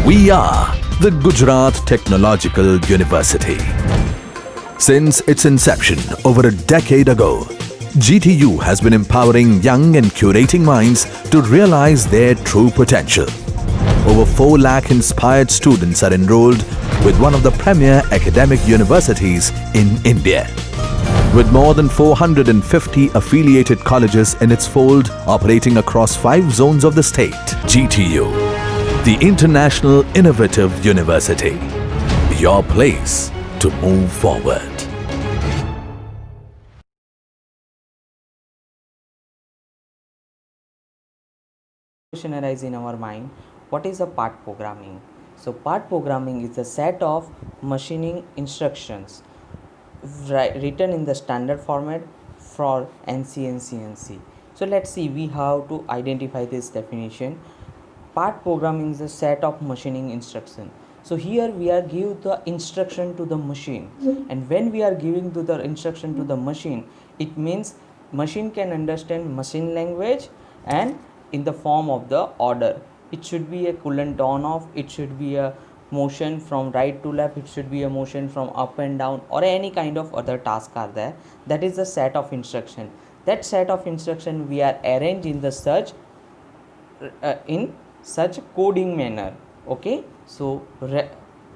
We are the Gujarat Technological University. Since its inception over a decade ago, GTU has been empowering young and curating minds to realize their true potential. Over 4 lakh inspired students are enrolled with one of the premier academic universities in India. With more than 450 affiliated colleges in its fold operating across 5 zones of the state, GTU, the International Innovative University, your place to move forward. Question arise in our mind, what is a part programming? So part programming is a set of machining instructions written in the standard format for NC and CNC. So let's see we have to identify this definition. Part programming is a set of machining instruction. So here we are give the instruction to the machine, and when we are giving to the instruction to the machine, it means machine can understand machine language and in the form of the order. It should be a coolant on off, it should be a motion from right to left, it should be a motion from up and down, or any kind of other task are there. That is the set of instruction. That set of instruction we are arranged in the in such coding manner. Okay, so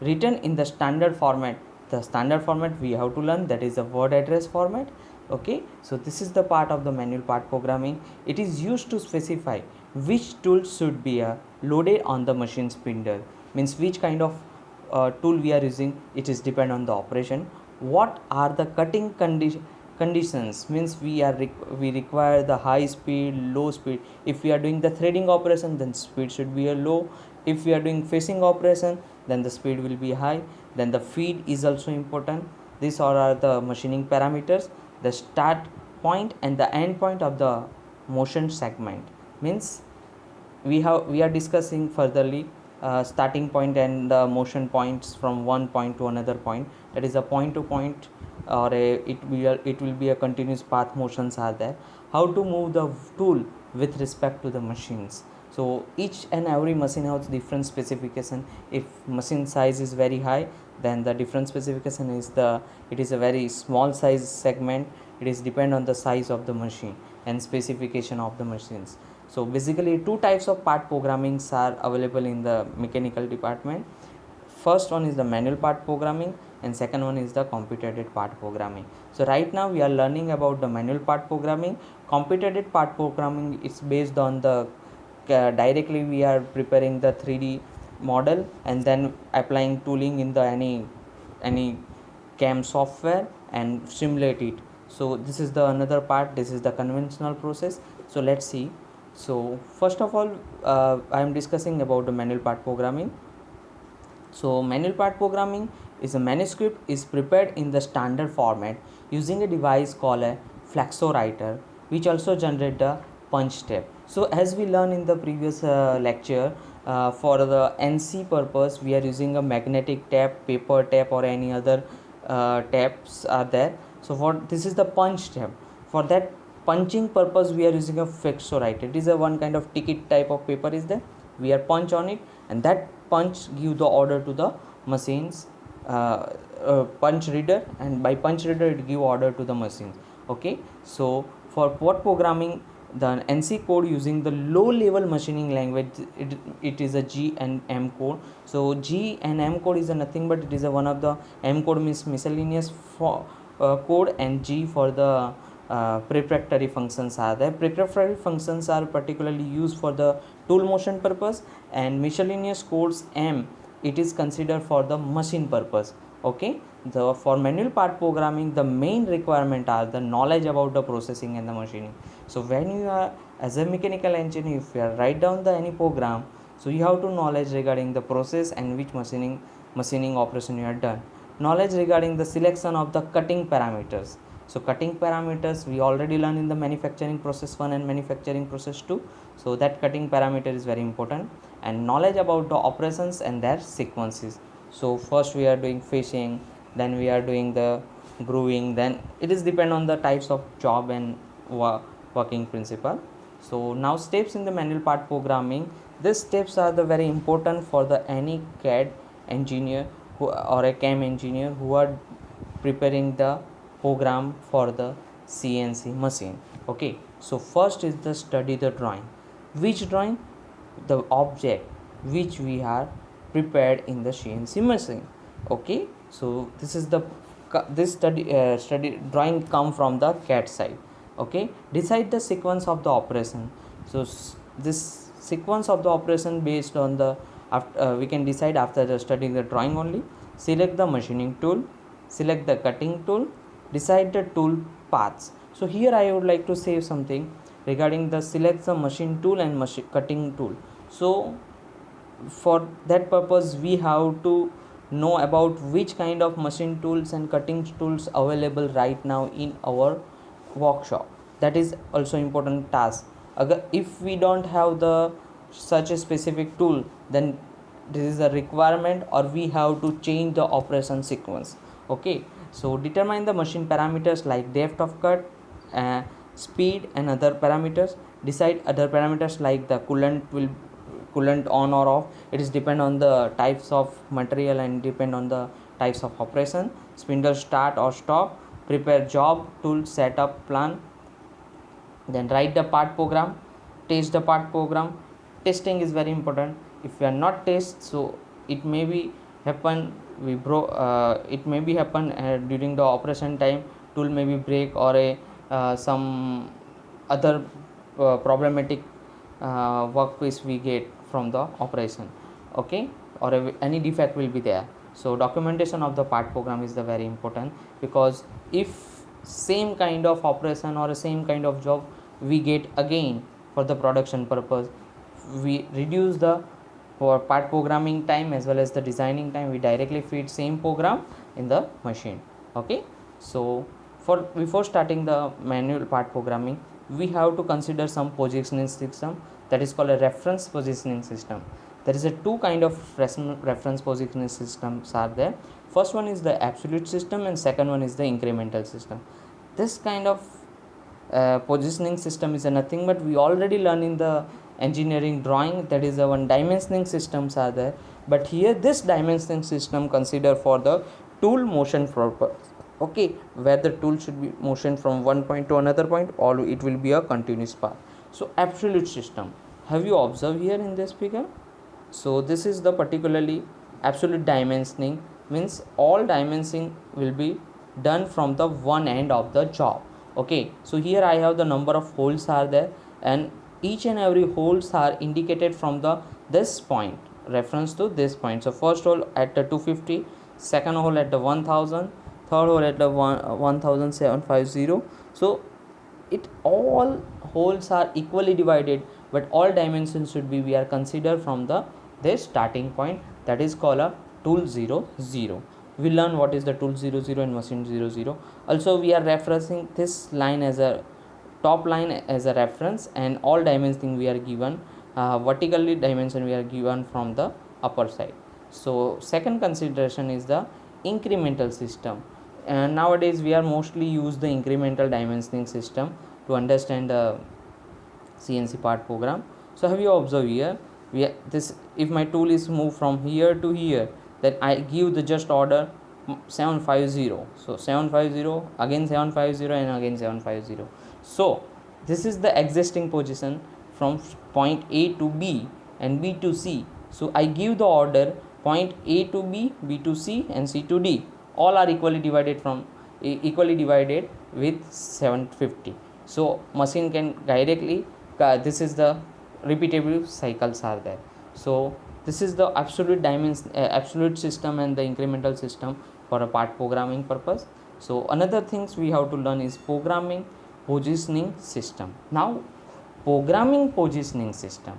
written in the standard format. The standard format we have to learn, that is a word address format. Okay, so this is the part of the manual part programming. It is used to specify which tool should be loaded on the machine spindle, means which kind of tool we are using. It is depend on the operation. What are the cutting conditions, means we require the high speed, low speed. If we are doing the threading operation, then speed should be a low. If we are doing facing operation, then the speed will be high. Then the feed is also important. These are the machining parameters. The start point and the end point of the motion segment, means we are discussing furtherly starting point and the motion points from one point to another point. That is a point to point, or it will be a continuous path motions are there. How to move the tool with respect to the machines. So each and every machine has different specification. If machine size is very high, then the different specification is it is a very small size segment. It is depend on the size of the machine and specification of the machines. So basically 2 types of part programmings are available in the mechanical department. First one is the manual part programming, and second one is the computer aided part programming. So right now we are learning about the manual part programming. Computer aided part programming is based on the directly we are preparing the 3D model and then applying tooling in the any CAM software and simulate it. So this is the another part. This is the conventional process. So let's see. So first of all, I am discussing about the manual part programming. So manual part programming is a manuscript is prepared in the standard format using a device called a flexowriter, which also generate the punch tab. So as we learned in the previous lecture, for the NC purpose we are using a magnetic tab, paper tab, or any other tabs are there. So for this is the punch tab. For that punching purpose we are using a flexowriter. It is a one kind of ticket type of paper is there. We are punch on it, and that punch give the order to the machines punch reader, and by punch reader it give order to the machine. Okay, so for what programming, the NC code using the low level machining language, it is a G and M code. So G and M code is a nothing but it is a one of the M code means miscellaneous for code, and G for the preparatory functions are there. Preparatory functions are particularly used for the tool motion purpose, and miscellaneous codes M, it is considered for the machine purpose. Okay, for manual part programming the main requirement are the knowledge about the processing and the machining. So when you are as a mechanical engineer, if you are write down the any program, so you have to knowledge regarding the process and which machining operation you are done. Knowledge regarding the selection of the cutting parameters. So cutting parameters we already learned in the manufacturing process 1 and manufacturing process 2. So that cutting parameter is very important, and knowledge about the operations and their sequences. So first we are doing fishing, then we are doing the grooving, then it is depend on the types of job and working principle. So now steps in the manual part programming. These steps are the very important for the any CAD engineer or a CAM engineer who are preparing the program for the CNC machine. Okay, so first is the study the drawing. Which drawing? The object which we are prepared in the CNC machine. Okay, so this is the this study drawing come from the CAD side. Okay, decide the sequence of the operation. So this sequence of the operation based on the we can decide after the studying the drawing only. Select the machining tool, select the cutting tool, decide the tool paths. So here I would like to say something regarding the select the machine tool and cutting tool. So for that purpose we have to know about which kind of machine tools and cutting tools available right now in our workshop. That is also important task. If we don't have the such a specific tool, then this is a requirement or we have to change the operation sequence. Okay, so determine the machine parameters like depth of cut, speed and other parameters. Decide other parameters like the coolant on or off. It is depend on the types of material and depend on the types of operation. Spindle start or stop. Prepare job tool setup plan. Then write the part program, test the part program. Testing is very important. If we are not test, so it may be happen it may be happen during the operation time, tool may be break or a some other problematic workpiece we get from the operation. Okay, or any defect will be there. So documentation of the part program is the very important, because if same kind of operation or same kind of job we get again for the production purpose, we reduce the for part programming time as well as the designing time. We directly feed same program in the machine. Okay, so for before starting the manual part programming, we have to consider some positioning system, that is called a reference positioning system. There is a two kind of reference positioning systems are there. First one is the absolute system and second one is the incremental system. This kind of positioning system is nothing but we already learn in the engineering drawing, that is the one dimensioning systems are there, but here this dimensioning system consider for the tool motion purpose. Okay, where the tool should be motion from one point to another point, or it will be a continuous path. So absolute system, have you observed here in this figure? So this is the particularly absolute dimensioning, means all dimensioning will be done from the one end of the job. Okay, so here I have the number of holes are there, and each and every holes are indicated from the this point, reference to this point. So first hole at the 250, second hole at the 1000, third hole at the 1750. So it all holes are equally divided, but all dimensions should be we are considered from the this starting point, that is called a tool 00. We learn what is the tool 00 and machine 00. Also we are referencing this line as a top line as a reference, and all dimensioning we are given vertically dimension we are given from the upper side. So second consideration is the incremental system, and nowadays we are mostly use the incremental dimensioning system to understand the CNC part program. So have you observed here, this if my tool is moved from here to here, then I give the just order 750. So 750, again 750 and again 750. So this is the existing position from point A to B and B to C. So I give the order point A to B, B to C and C to D. All are equally divided with 750. So machine can directly this is the repeatable cycles are there. So this is the absolute dimension absolute system and the incremental system for a part programming purpose. So another things we have to learn is programming positioning system. Now programming positioning system,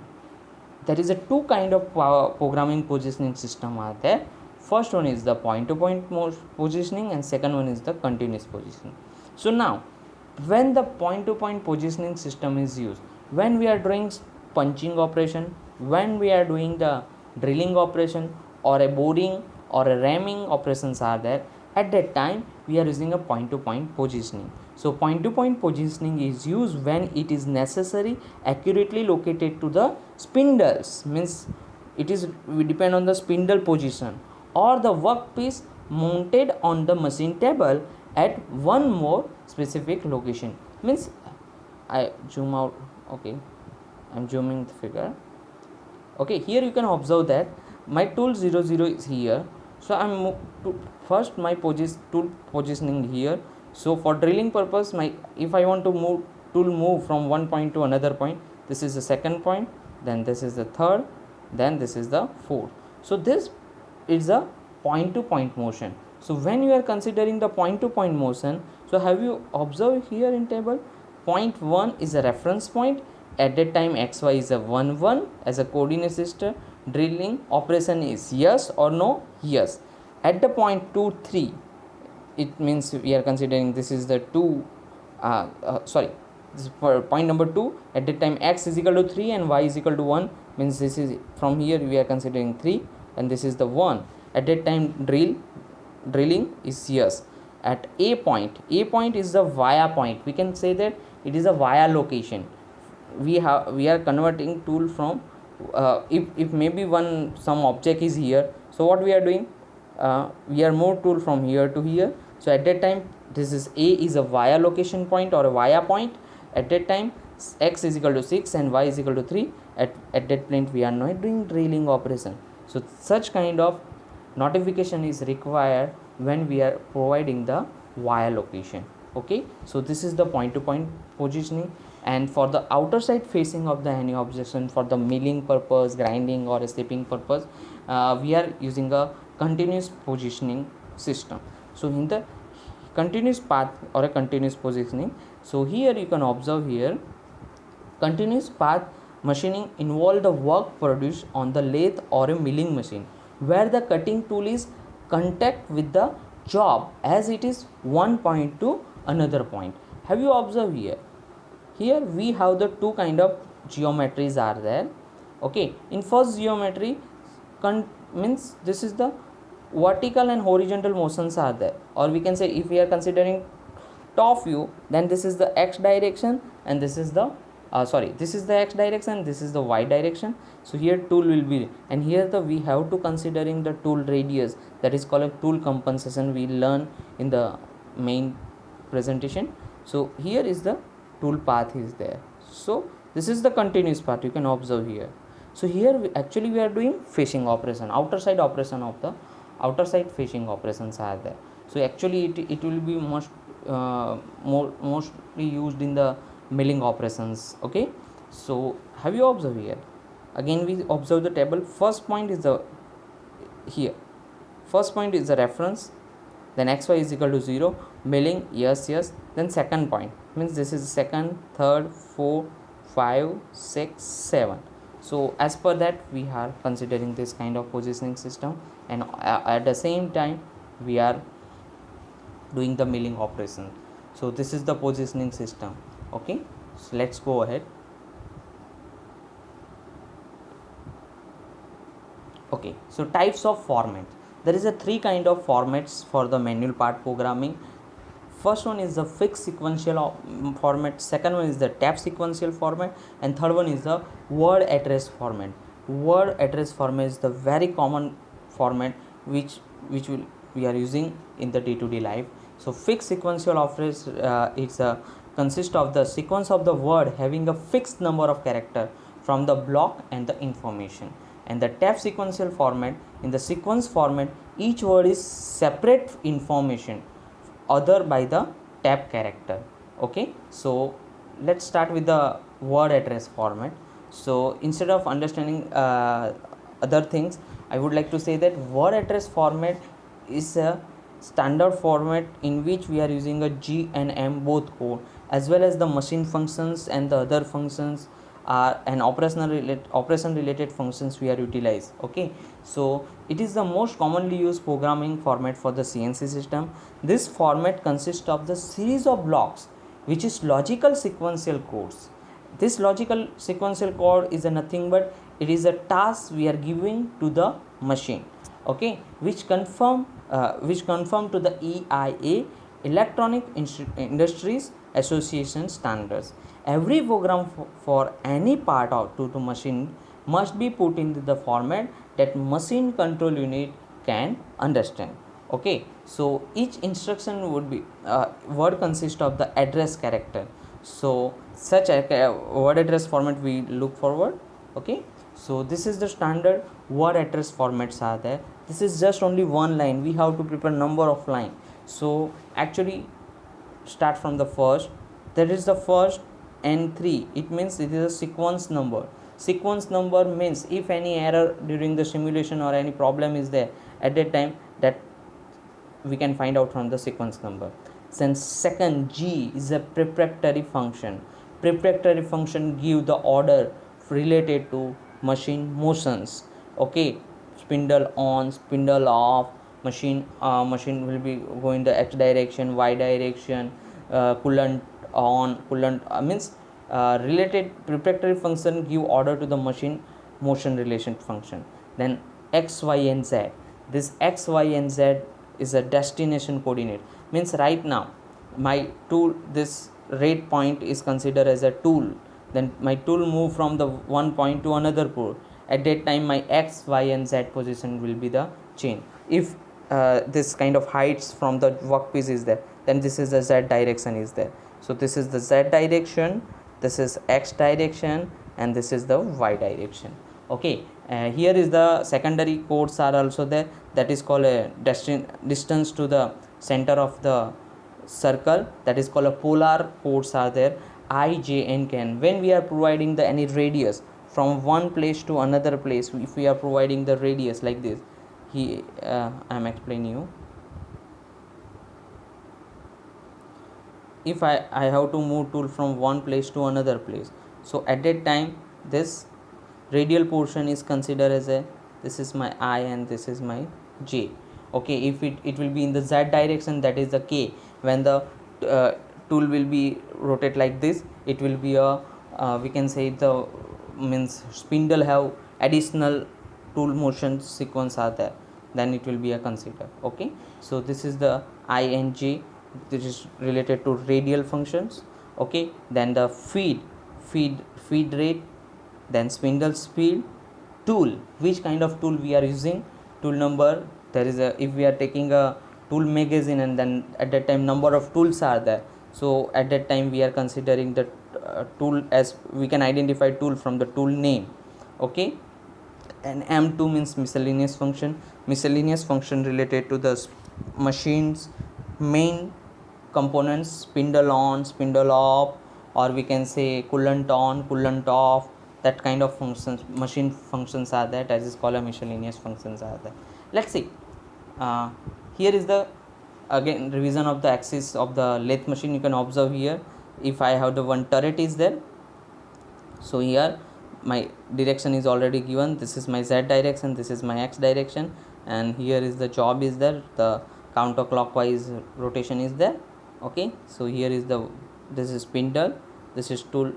there is a two kind of programming positioning system are there. First one is the point to point positioning and second one is the continuous positioning. So now when the point to point positioning system is used, when we are doing punching operation, when we are doing the drilling operation or a boring or a ramming operations are there, At that time we are using a point to point positioning. So point to point positioning is used when it is necessary accurately located to the spindles, means it is we depend on the spindle position or the workpiece mounted on the machine table at one more specific location. Means I zoom out. Okay, I'm zooming the figure. Okay, here you can observe that my tool 00 is here. So I'm first my tool positioning here. So for drilling purpose, my if I want to move from one point to another point, this is the second point, then this is the third, then this is the fourth. So this is a point to point motion. So when you are considering the point to point motion, so have you observed here in table, point 1 is a reference point. At that time xy is a 1 1 as a coordinate system. Drilling operation is yes or no, yes. At the point 2 3, it means we are considering this is the 2 this is for point number 2. At that time x is equal to 3 and y is equal to 1, means this is from here we are considering 3 and this is the 1. At that time drilling is yes. At a point is the via point, we can say that it is a via location. We are converting tool from if maybe some object is here, so what we are doing, we are move tool from here to here. So at that time this is a is a via location point or a via point. At that time x is equal to 6 and y is equal to 3. At that point we are not doing drilling operation. So such kind of notification is required when we are providing the via location. Okay, so this is the point to point positioning. And for the outer side facing of the any objection, for the milling purpose, grinding or stepping purpose, we are using a continuous positioning system. So in the continuous path or a continuous positioning, so here you can observe here, continuous path machining involve the work produced on the lathe or a milling machine where the cutting tool is contact with the job as it is one point to another point. Have you observed here? Here we have the two kind of geometries are there. Okay, in first geometry means this is the vertical and horizontal motions are there, or we can say if we are considering top view, then this is the x direction and this is the this is the x direction, this is the y direction. So here tool will be, and here we have to considering the tool radius, that is called a tool compensation, we learn in the main presentation. So here is the tool path is there. So this is the continuous part, you can observe here. So here we are doing fishing operation, outer side operation of the outer side fishing operations are there. So actually it will be mostly used in the milling operations. Okay, so have you observed here? Again we observe the table. First point is the here, first point is the reference, then xy is equal to 0, milling yes. Then second point means this is second, third, 4, 5, 6, 7. So as per that we are considering this kind of positioning system, and at the same time we are doing the milling operation. So this is the positioning system. Okay, so let's go ahead. Okay, so types of format. There is a three kind of formats for the manual part programming. First one is the fixed sequential format, second one is the tab sequential format, and third one is the word address format. Word address format is the very common format which we are using in the day-to-day life. So fixed sequential address consists of the sequence of the word having a fixed number of character from the block and the information. And the tab sequential format, in the sequence format each word is separate information other by the tab character. Okay, so let's start with the word address format. So instead of understanding other things, I would like to say that word address format is a standard format in which we are using a G and M both code, as well as the machine functions and the other functions and operation related functions we are utilize. Okay, so it is the most commonly used programming format for the CNC system. This format consists of the series of blocks which is logical sequential codes. This logical sequential code is a nothing but it is a task we are giving to the machine, okay, which confirm which conform to the EIA, Electronic Industries Association standards. Every program for any part of to machine must be put into the format that machine control unit can understand. Okay, so each instruction would be word consist of the address character. So such a word address format we look forward. Okay, so this is the standard word address formats are there. This is just only one line, we have to prepare number of line. So actually start from the first, that is the first n3, it means it is a sequence number. Sequence number means if any error during the simulation or any problem is there at that time, that we can find out from the sequence number. Since second G is a preparatory function. Preparatory function give the order related to machine motions. Okay, spindle on, spindle off, machine will be going the x direction, y direction, coolant on, coolant means related preparatory function give order to the machine motion relation function. Then x, y and z, this x, y and z is a destination coordinate, means right now my tool, this rate point is considered as a tool, then my tool move from the one point to another point, at that time my x, y and z position will be the change. If this kind of heights from the workpiece is there, then this is the z direction is there. So this is the z direction, this is x direction, and this is the y direction. Okay, here is the secondary codes are also there, that is called a distance to the center of the circle, that is called a polar codes are there, I, j and k. When we are providing the any radius from one place to another place, if we are providing the radius like this, he I am explaining you. If I have to move tool from one place to another place, so at that time this radial portion is considered as a, this is my I and this is my j. Okay, if it will be in the z direction, that is the k. When the tool will be rotate like this, it will be a we can say the means spindle have additional tool motion sequence are there, then it will be a consider. Okay, so this is the I and j, this is related to radial functions. Okay, then the feed rate, then spindle speed, tool, which kind of tool we are using, tool number, there is a, if we are taking a tool magazine and then at that time number of tools are there, so at that time we are considering the tool as, we can identify tool from the tool name. Okay, and m2 means miscellaneous function related to the machines main components, spindle on, spindle off, or we can say coolant on, coolant off, that kind of functions, machine functions are there, that is called a miscellaneous functions are there. Let's see, here is the again revision of the axis of the lathe machine. You can observe here, if I have the one turret is there, so here my direction is already given, this is my z direction, this is my x direction, and here is the job is there, the counterclockwise rotation is there. Okay, so here is the, this is spindle, this is tool,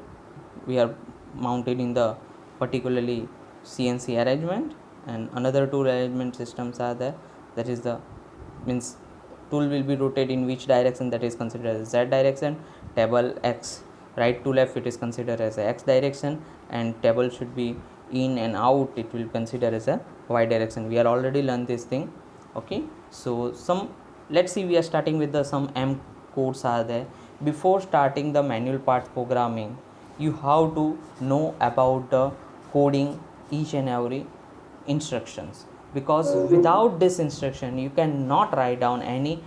we are mounted in the particularly CNC arrangement, and another tool arrangement systems are there, that is the means tool will be rotated in which direction, that is considered as z direction, table x right to left it is considered as a x direction, and table should be in and out, it will consider as a y direction. We are already learned this thing. Okay, so some, let's see, we are starting with the some m codes are there. Before starting the manual part programming, you have to know about the coding each and every instructions, because without this instruction you cannot write down any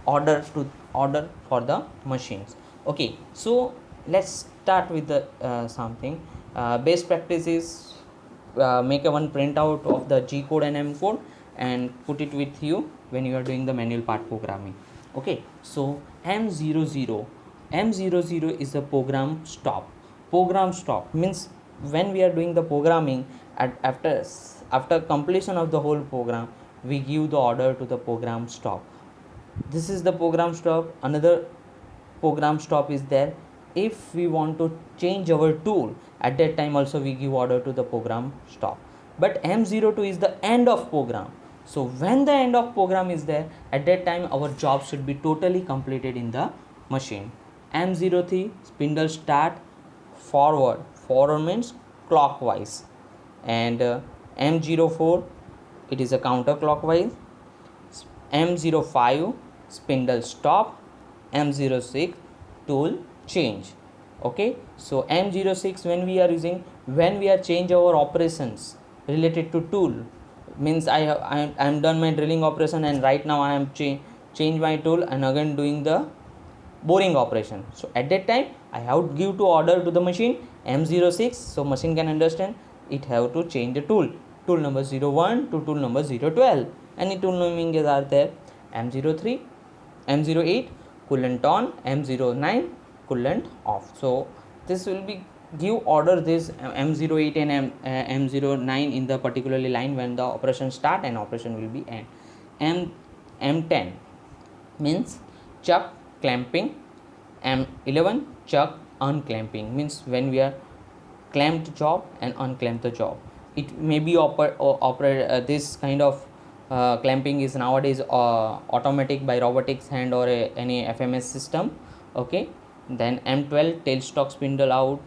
order for the machines. Okay, so let's start with the something best practice is make a one printout of the G code and M code and put it with you when you are doing the manual part programming. Okay, so M00 is the program stop. Program stop means when we are doing the programming, after completion of the whole program, we give the order to the program stop. This is the program stop. Another program stop is there. If we want to change our tool, at that time also we give order to the program stop. But M02 is the end of program. So when the end of program is there, at that time our job should be totally completed in the machine. M03 spindle start forward means clockwise, and M04 it is a counterclockwise, M05 spindle stop, M06 tool change. Okay, so M06 when we are using, when we are change our operations related to tool, means I am done my drilling operation and right now I am change my tool and again doing the boring operation. So at that time I have to give to order to the machine M06, so machine can understand it have to change the tool number 01 to tool number 012. Any tool naming are there: M03, M08 coolant on, M09 coolant off. So this will be give order this M08 and M09 in the particularly line when the operation start and operation will be end. M10 means chuck clamping, M11 chuck unclamping, means when we are clamped job and unclamp the job. It may be operate this kind of clamping is nowadays automatic by robotics hand or any FMS system. Okay, then M12 tailstock spindle out,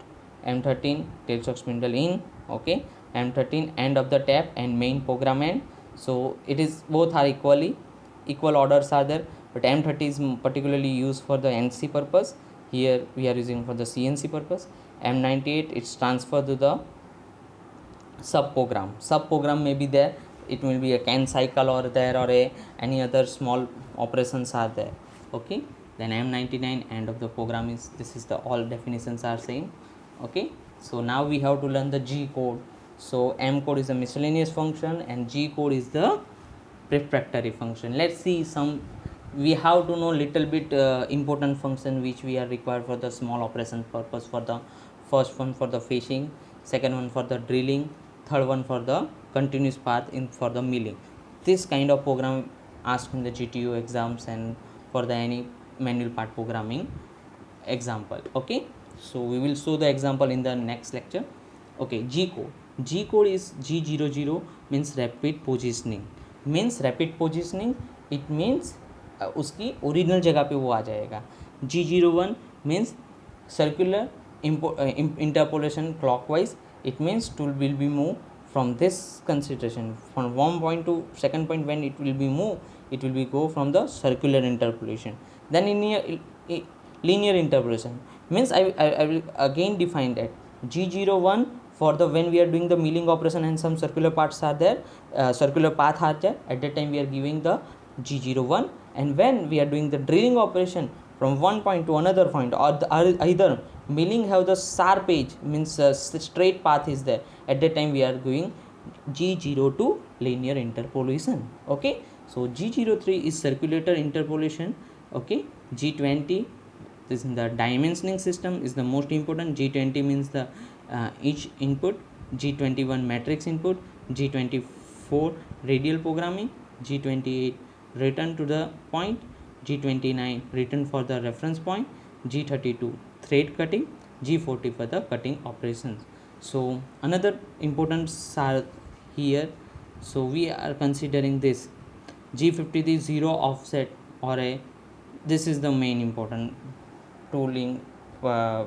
M13 tailstock spindle in. Okay, M13 end of the tap and main program end. So it is both are equal orders are there, but M30 is particularly used for the NC purpose. Here we are using for the CNC purpose. M98 it's transferred to the sub program may be there, it will be a can cycle or there or any other small operations are there. Okay, then M99 end of the program is, this is the all definitions are same. Okay, so now we have to learn the G code. So M code is a miscellaneous function and G code is the prefactory function. Let's see some, we have to know little bit important function which we are required for the small operation purpose. For the first one for the fishing, second one for the drilling, third one for the continuous path in for the milling. This kind of program asked in the GTU exams and for the any manual part programming example. Okay, so we will show the example in the next lecture. Okay, G code is G00 means rapid positioning. Means rapid positioning, it means उसकी original जगह पे वो आ जाएगा. G01 means circular interpolation clockwise, it means tool will be move from this consideration from one point to second point. When it will be move, it will be go from the circular interpolation. Then in linear interpolation means I will again define that G01 for the when we are doing the milling operation and some circular parts are there, circular path are there, at that time we are giving the G01. And when we are doing the drilling operation from one point to another point, or either milling have the sharp edge means straight path is there, at that time we are going G02 linear interpolation. Okay, so G03 is circular interpolation. Okay, G20 this is the dimensioning system is the most important. G20 means the each input, G21 matrix input, G24 radial programming, G28 return to the point, G29 return for the reference point, G32 thread cutting, G40 for the cutting operations. So another important are here. So we are considering this G50 the zero offset or a, this is the main important tooling,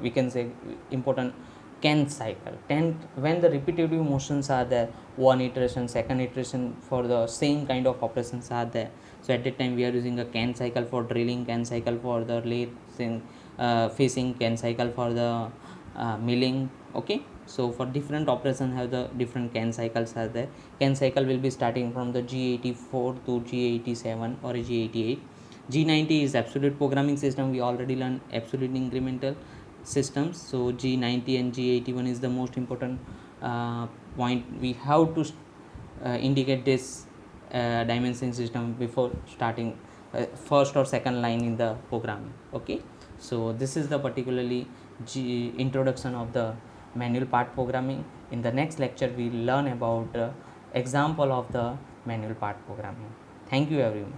we can say important can cycle. When the repetitive motions are there, one iteration, second iteration for the same kind of operations are there, so at that time we are using a can cycle for drilling, can cycle for the lathe fishing, can cycle for the milling. Okay, so for different operations have the different can cycles are there. Can cycle will be starting from the G84 to G87 or G88. G90 is absolute programming system, we already learned absolute incremental systems. So G90 and G81 is the most important point. We have to indicate this dimensioning system before starting first or second line in the programming. Okay, so this is the particularly introduction of the manual part programming. In the next lecture we will learn about example of the manual part programming. Thank you everyone.